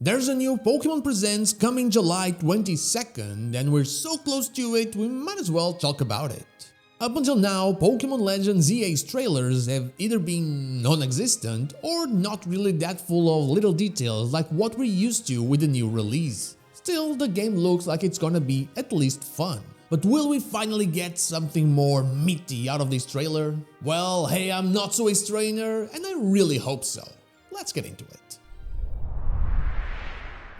There's a new Pokémon Presents coming July 22nd, and we're so close to it, we might as well talk about it. Up until now, Pokémon Legends Z-A's trailers have either been non-existent or not really that full of little details like what we're used to with the new release. Still, the game looks like it's gonna be at least fun. But will we finally get something more meaty out of this trailer? Well, hey, I'm not so a trainer, and I really hope so. Let's get into it.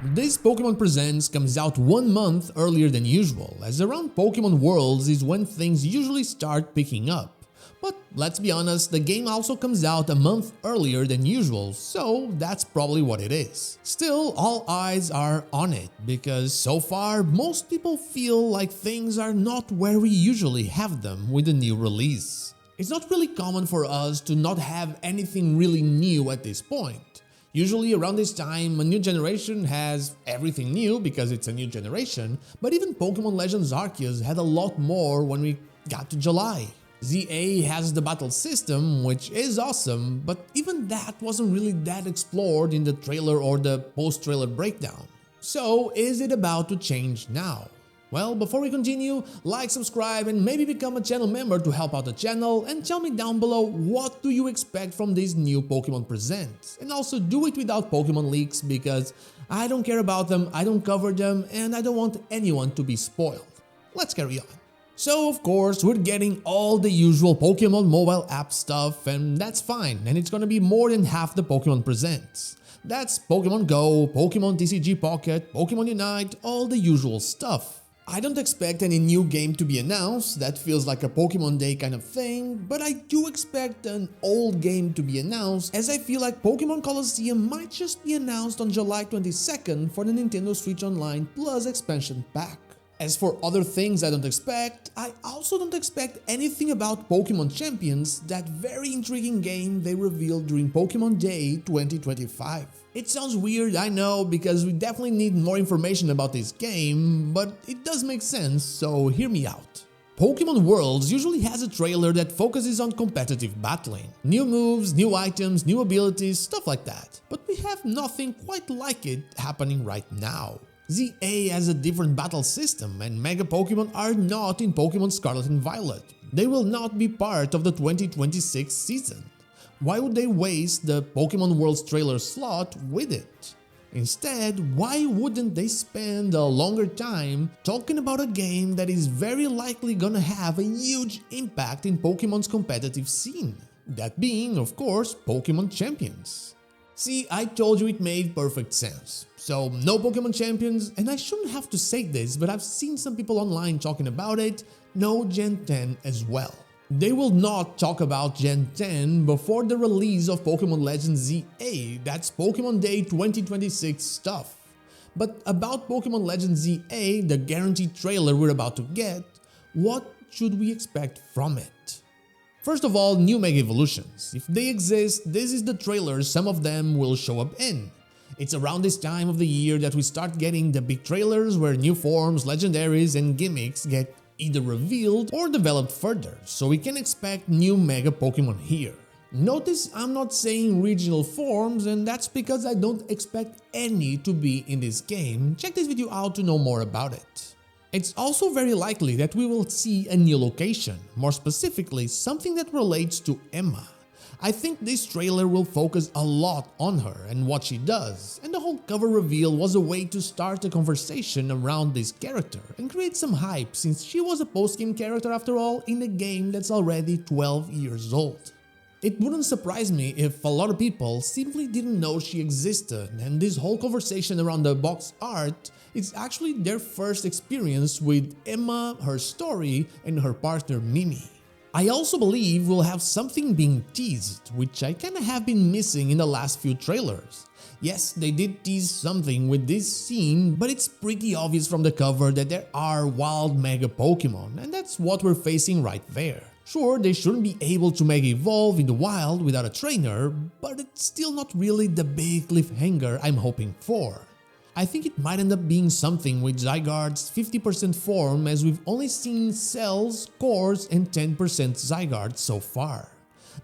This Pokémon Presents comes out 1 month earlier than usual, as around Pokémon Worlds is when things usually start picking up. But let's be honest, the game also comes out a month earlier than usual, so that's probably what it is. Still, all eyes are on it, because so far most people feel like things are not where we usually have them with the new release. It's not really common for us to not have anything really new at this point. Usually around this time, a new generation has everything new because it's a new generation, but even Pokémon Legends Arceus had a lot more when we got to July. Z-A has the battle system, which is awesome, but even that wasn't really that explored in the trailer or the post-trailer breakdown. So is it about to change now? Well, before we continue, like, subscribe, and maybe become a channel member to help out the channel, and tell me down below what do you expect from these new Pokémon Presents. And also do it without Pokémon leaks, because I don't care about them, I don't cover them, and I don't want anyone to be spoiled. Let's carry on. So of course, we're getting all the usual Pokémon mobile app stuff, and that's fine, and it's gonna be more than half the Pokémon Presents. That's Pokémon Go, Pokémon TCG Pocket, Pokémon Unite, all the usual stuff. I don't expect any new game to be announced, that feels like a Pokémon Day kind of thing, but I do expect an old game to be announced, as I feel like Pokémon Colosseum might just be announced on July 22nd for the Nintendo Switch Online Plus expansion pack. As for other things I don't expect, I also don't expect anything about Pokémon Champions, that very intriguing game they revealed during Pokémon Day 2025. It sounds weird, I know, because we definitely need more information about this game, but it does make sense, so hear me out. Pokémon Worlds usually has a trailer that focuses on competitive battling. New moves, new items, new abilities, stuff like that. But we have nothing quite like it happening right now. Z-A has a different battle system, and Mega Pokémon are not in Pokémon Scarlet and Violet. They will not be part of the 2026 season. Why would they waste the Pokémon Worlds trailer slot with it? Instead, why wouldn't they spend a longer time talking about a game that is very likely gonna have a huge impact in Pokémon's competitive scene? That being, of course, Pokémon Champions. See, I told you it made perfect sense. So, no Pokémon Champions, and I shouldn't have to say this, but I've seen some people online talking about it, no Gen 10 as well. They will not talk about Gen 10 before the release of Pokémon Legends Z-A, that's Pokémon Day 2026 stuff. But about Pokémon Legends Z-A, the guaranteed trailer we're about to get, what should we expect from it? First of all, new Mega Evolutions. If they exist, this is the trailer some of them will show up in. It's around this time of the year that we start getting the big trailers where new forms, legendaries, and gimmicks get either revealed or developed further, so we can expect new Mega Pokémon here. Notice I'm not saying regional forms, and that's because I don't expect any to be in this game. Check this video out to know more about it. It's also very likely that we will see a new location, more specifically something that relates to Emma. I think this trailer will focus a lot on her and what she does, and the whole cover reveal was a way to start a conversation around this character and create some hype, since she was a post-game character after all in a game that's already 12 years old. It wouldn't surprise me if a lot of people simply didn't know she existed, and this whole conversation around the box art is actually their first experience with Emma, her story, and her partner Mimi. I also believe we'll have something being teased, which I kinda have been missing in the last few trailers. Yes, they did tease something with this scene, but it's pretty obvious from the cover that there are wild Mega Pokémon, and that's what we're facing right there. Sure, they shouldn't be able to Mega Evolve in the wild without a trainer, but it's still not really the big cliffhanger I'm hoping for. I think it might end up being something with Zygarde's 50% form, as we've only seen cells, cores, and 10% Zygarde so far.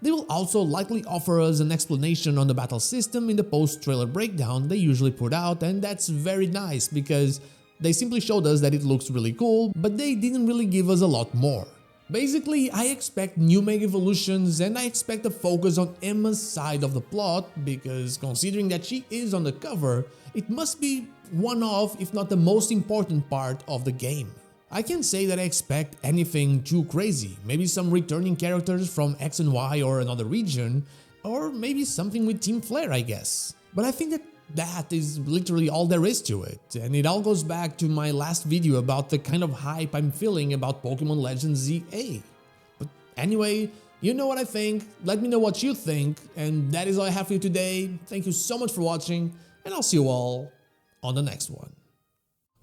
They will also likely offer us an explanation on the battle system in the post-trailer breakdown they usually put out, and that's very nice because they simply showed us that it looks really cool, but they didn't really give us a lot more. Basically, I expect new Mega Evolutions and I expect a focus on Emma's side of the plot because considering that she is on the cover, it must be one of, if not the most important part of the game. I can't say that I expect anything too crazy, maybe some returning characters from X and Y or another region, or maybe something with Team Flare, I guess. But I think that is literally all there is to it, and it all goes back to my last video about the kind of hype I'm feeling about Pokémon Legends Z-A. But anyway, you know what I think, let me know what you think, and that is all I have for you today. Thank you so much for watching, and I'll see you all on the next one.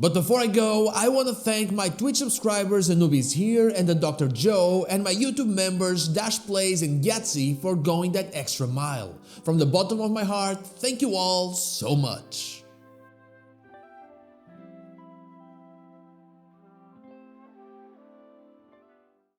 But before I go, I want to thank my Twitch subscribers and newbies here and the Dr. Joe and my YouTube members Dash Plays and Gatsy for going that extra mile. From the bottom of my heart, thank you all so much.